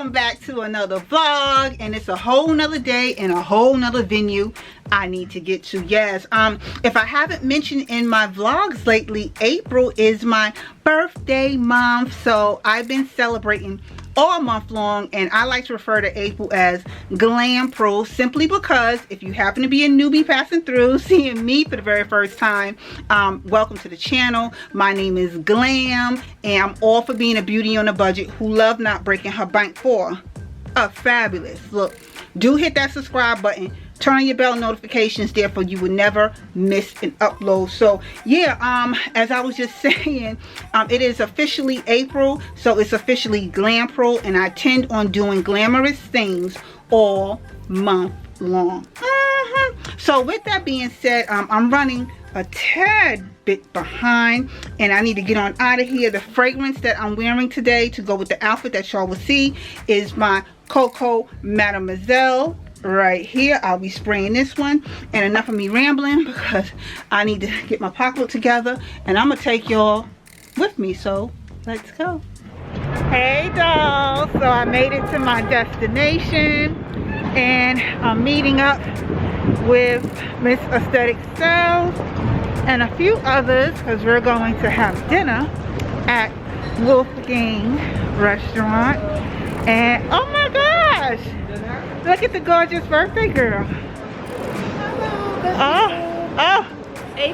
welcome back to another vlog, and it's a whole nother day and a whole nother venue I need to get to. Yes, if I haven't mentioned in my vlogs lately, April is my birthday month, so I've been celebrating all month long, and I like to refer to April as Glam Pro, simply because if you happen to be a newbie passing through, seeing me for the very first time, welcome to the channel. My name is Glam, and I'm all for being a beauty on a budget who love not breaking her bank for a fabulous look. Do hit that subscribe button, turn on your bell notifications, therefore you will never miss an upload. So yeah, as I was just saying, it is officially April, so it's officially Glam Pro, and I tend on doing glamorous things all month long. So with that being said, I'm running a tad bit behind, and I need to get on out of here. The fragrance that I'm wearing today to go with the outfit that y'all will see is my Coco Mademoiselle right here. I'll be spraying this one, and enough of me rambling because I need to get my pocketbook together, and I'm gonna take y'all with me, so let's go. Hey dolls, so I made it to my destination, and I'm meeting up with Miss Aesthetic Styles and a few others because we're going to have dinner at Vloggggg restaurant. And oh my gosh, look at the gorgeous birthday girl. Oh,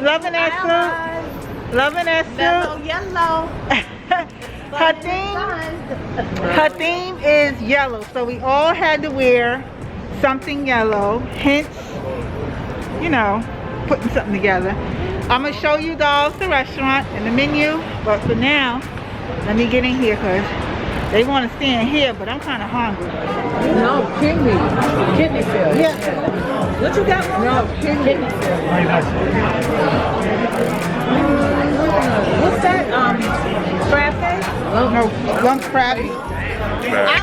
loving that suit. Loving that suit. Yellow. Her theme is yellow, so we all had to wear something yellow, hence, you know, putting something together. I'm gonna show you dolls the restaurant and the menu, but for now, let me get in here because they want to stand here, but I'm kind of hungry. No, kidney field. Yeah. What you got? No, kidney field. What's that? Crab cake? No, lump crab. I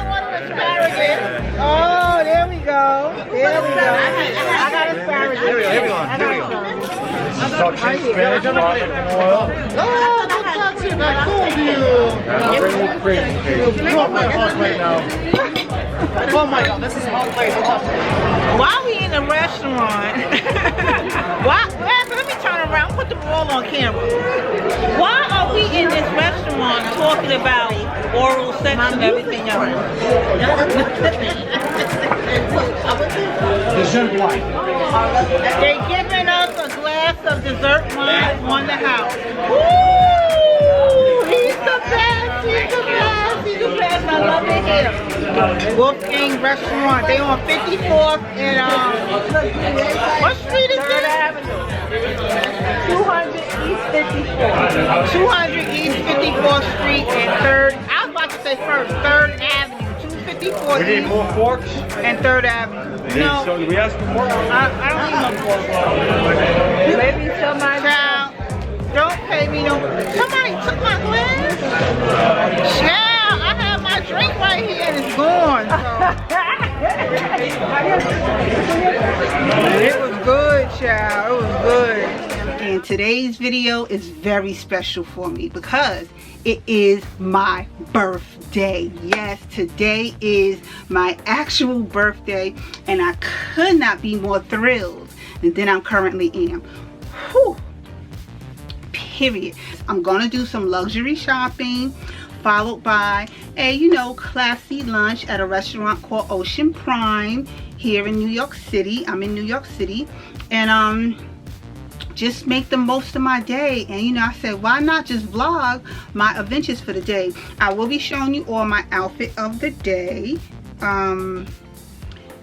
want asparagus. Oh, there we go. There we go. I got asparagus. Here we go. Talk Spanish, oil. Oh, that's it. I told you. Oh my god, this is a hot place. Why are we in a restaurant? Why? Let me turn around. Put them all on camera. Why are we in this restaurant talking about oral sex and everything else? Dessert wine. They're giving us a glass of dessert wine on the house. Woo! He's the best. He's the best. He's the best. I love it here. Vloggggg restaurant. They on 54th and what street is this? 200 East 54th. 200 East 54th Street and 3rd. I was about to say 3rd Avenue. 254 We need more forks. and 3rd Avenue. No, So we asked for more. I don't need no fork. Maybe somebody. Child, don't pay me no. Somebody took my glass. Child, I have my drink right here and it's gone. So. It was good, child. It was good. And today's video is very special for me because it is my birthday. Yes, today is my actual birthday, and I could not be more thrilled than I currently am. Whew. Period. I'm gonna do some luxury shopping, followed by a, you know, classy lunch at a restaurant called Ocean Prime here in New York City. I'm in New York City, and just make the most of my day. And you know, I said, why not just vlog my adventures for the day? I will be showing you all my outfit of the day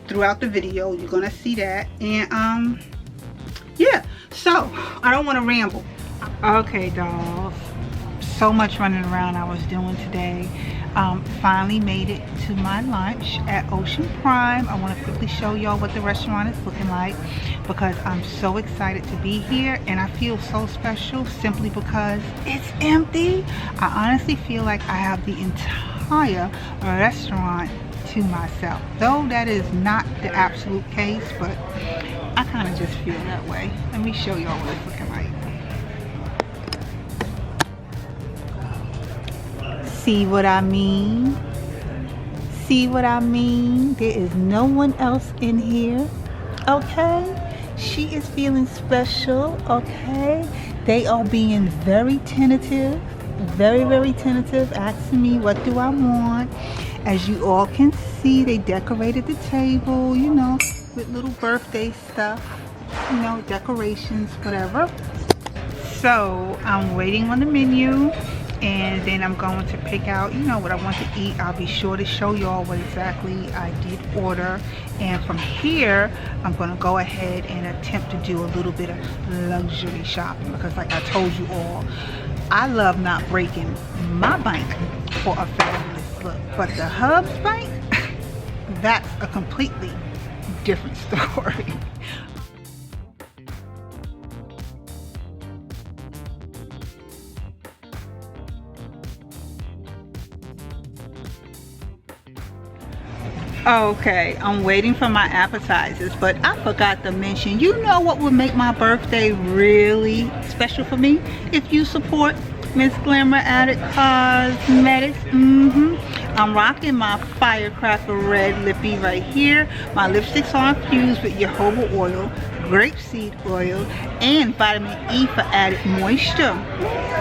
throughout the video. You're gonna see that. And yeah, so I don't want to ramble. Okay, dolls, so much running around I was doing today. Finally made it to my lunch at Ocean Prime. I want to quickly show y'all what the restaurant is looking like because I'm so excited to be here, and I feel so special simply because it's empty. I honestly feel like I have the entire restaurant to myself, though that is not the absolute case, but I kind of just feel that way. Let me show y'all what it's looking like. See what I mean? see what I mean? There is no one else in here, okay? She is feeling special, okay? They are being very tentative, very tentative, asking me what do I want. As you all can see, they decorated the table, you know, with little birthday stuff, you know, decorations, whatever. So I'm waiting on the menu, and then I'm going to pick out, you know, what I want to eat. I'll be sure to show y'all what exactly I did order, and from here I'm going to go ahead and attempt to do a little bit of luxury shopping, because like I told you all, I love not breaking my bank for a fabulous look, but the Hub's bank, that's a completely different story. Okay, I'm waiting for my appetizers, but I forgot to mention, you know what would make my birthday really special for me? If you support MzGlamourAddict Cosmetics. I'm rocking my Firecracker Red Lippy right here. My lipsticks are infused with jojoba oil, grapeseed oil, and vitamin E for added moisture.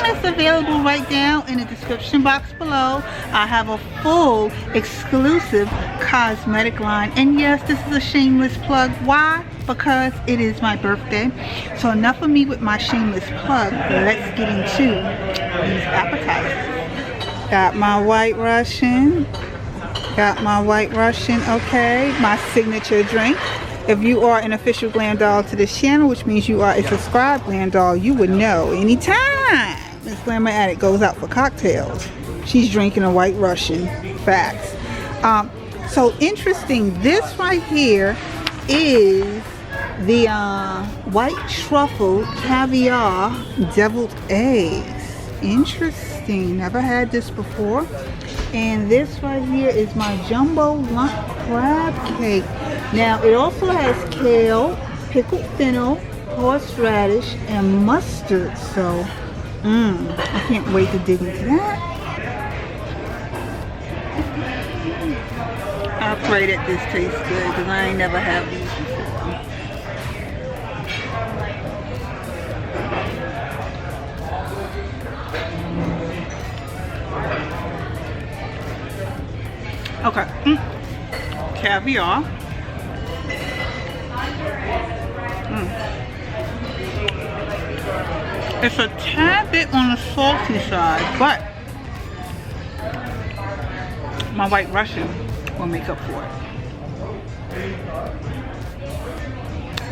It's available right down in the description box below. I have a full exclusive cosmetic line, and yes, this is a shameless plug. Why? Because it is my birthday. So enough of me with my shameless plug. Let's get into these appetizers. Got my White Russian. Okay, my signature drink. If you are an official glam doll to this channel, which means you are a subscribed glam doll, you would know anytime MzGlamourAddict goes out for cocktails, she's drinking a White Russian. Facts. So interesting, this right here is the white truffle caviar deviled eggs. Interesting, never had this before. And this right here is my jumbo lump crab cake. Now it also has kale, pickled fennel, horseradish, and mustard. So I can't wait to dig into that. I pray that this tastes good, because I ain't never had these before. Okay, caviar. It's a tad bit on the salty side, but my White Russian will make up for it.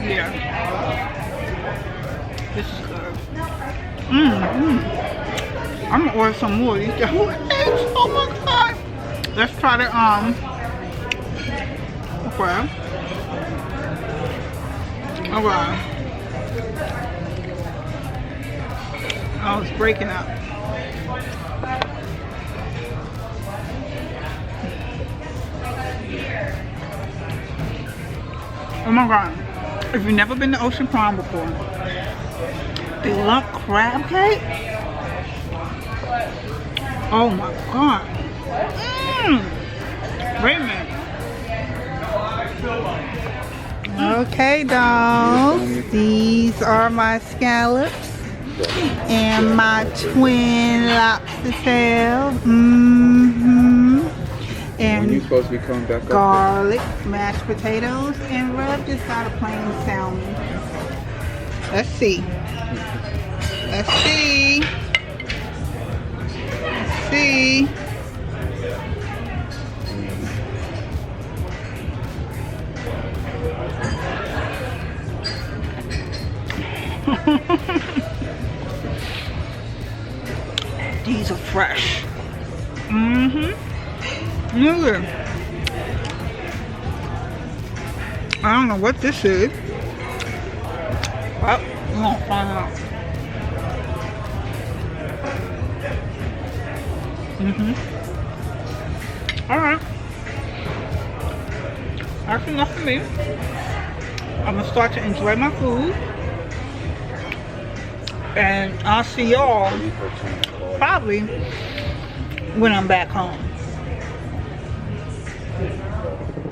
Yeah, this is good. I'm gonna order some more of these deviled eggs. Oh my god! Let's try the crab. Alright. Oh, it's breaking up. Oh my god. If you've never been to Ocean Palm before, the lump crab cake? Oh my god. Wait a minute. Okay, dolls. These are my scallops and my twin lobster tail. And when you supposed to be coming back garlic, mashed potatoes, and Rev just got a plain salmon. Let's see. Let's see. Let's see. These are fresh. Look. I don't know what this is. Well, we're gonna find out. Alright. That's enough for me. I'm gonna start to enjoy my food. And I'll see y'all probably when I'm back home.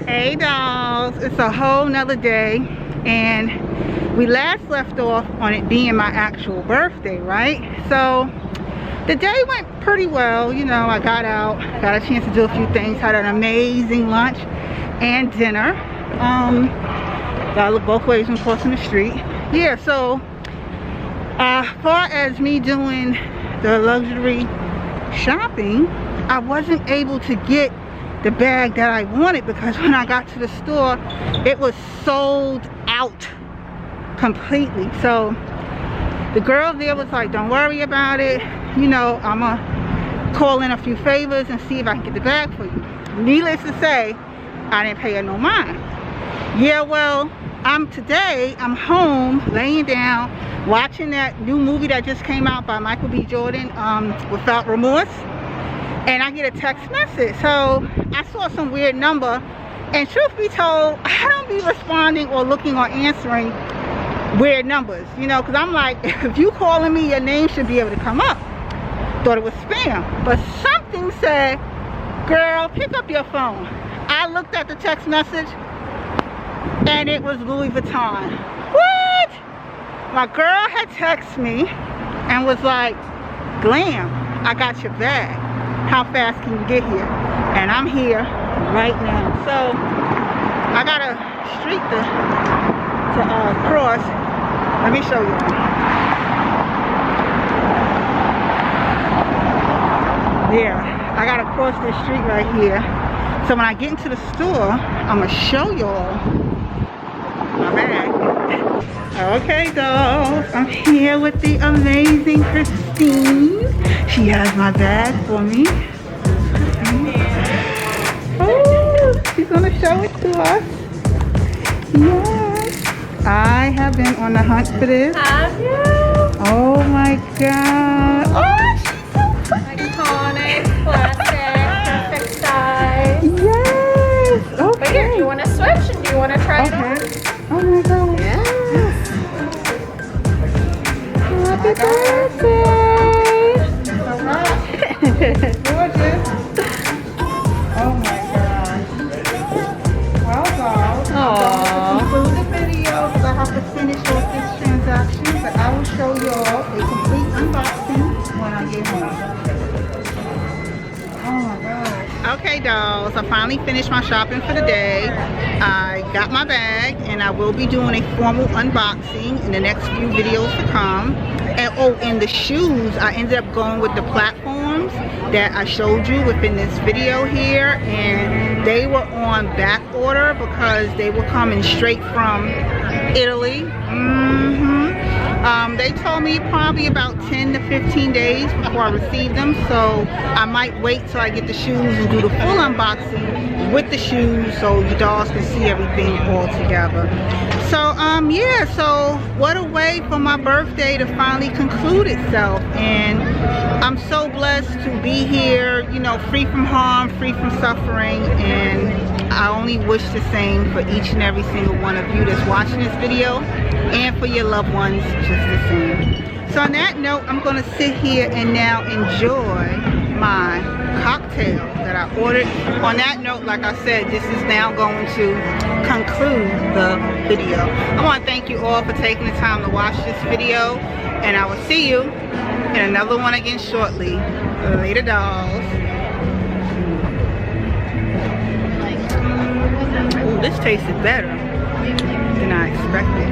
Hey dolls, it's a whole nother day, and we last left off on it being my actual birthday, right? So the day went pretty well. You know, I got out, got a chance to do a few things, had an amazing lunch and dinner. Gotta look both ways when crossing the street. Yeah, so as far as me doing the luxury shopping, I wasn't able to get the bag that I wanted because when I got to the store, it was sold out completely. So the girl there was like, don't worry about it, you know, I'm gonna call in a few favors and see if I can get the bag for you. Needless to say, I didn't pay her no mind. Yeah, well, today I'm home laying down watching that new movie that just came out by Michael B. Jordan, Without Remorse. And I get a text message. So I saw some weird number, and truth be told, I don't be responding or looking or answering weird numbers, you know, because I'm like, if you calling me, your name should be able to come up. Thought it was spam, but something said, girl, pick up your phone. I looked at the text message and it was Louis Vuitton. What? My girl had texted me and was like, GLAM, I got your bag. How fast can you get here? And I'm here right now. So I got a street to cross. Let me show you. Yeah, I gotta cross this street right here. So when I get into the store, I'm gonna show y'all my bag. Okay, dolls, I'm here with the amazing Christine. She has my bag for me. Oh, she's gonna show it to us. Yes, I have been on the hunt for this. Have you? Oh my god. Oh, Iconic, classic, perfect size. yes. Okay. But here, do you want to switch and do you want to try it on? Oh my god. Yes. Happy birthday. Gorgeous. Oh my gosh. Well, dolls, I'm going to conclude the video because I have to finish off this transaction, but I will show y'all a complete unboxing when I get home. Oh my gosh. Okay, dolls, I finally finished my shopping for the day. I got my bag and I will be doing a formal unboxing in the next few videos to come. And oh, in the shoes, I ended up going with the platforms that I showed you within this video here, and they were on back order because they were coming straight from Italy. They told me probably about 10 to 15 days before I receive them, so I might wait till I get the shoes and do the full unboxing with the shoes so you dolls can see everything all together. So yeah, so what a way for my birthday to finally conclude itself, and I'm so blessed to be here, you know, free from harm, free from suffering, and I only wish the same for each and every single one of you that's watching this video, and for your loved ones just the same. So on that note, I'm going to sit here and now enjoy my cocktail that I ordered. On that note, like I said, this is now going to conclude the video. I want to thank you all for taking the time to watch this video, and I will see you in another one again shortly. Later, dolls. Ooh, this tasted better than I expected.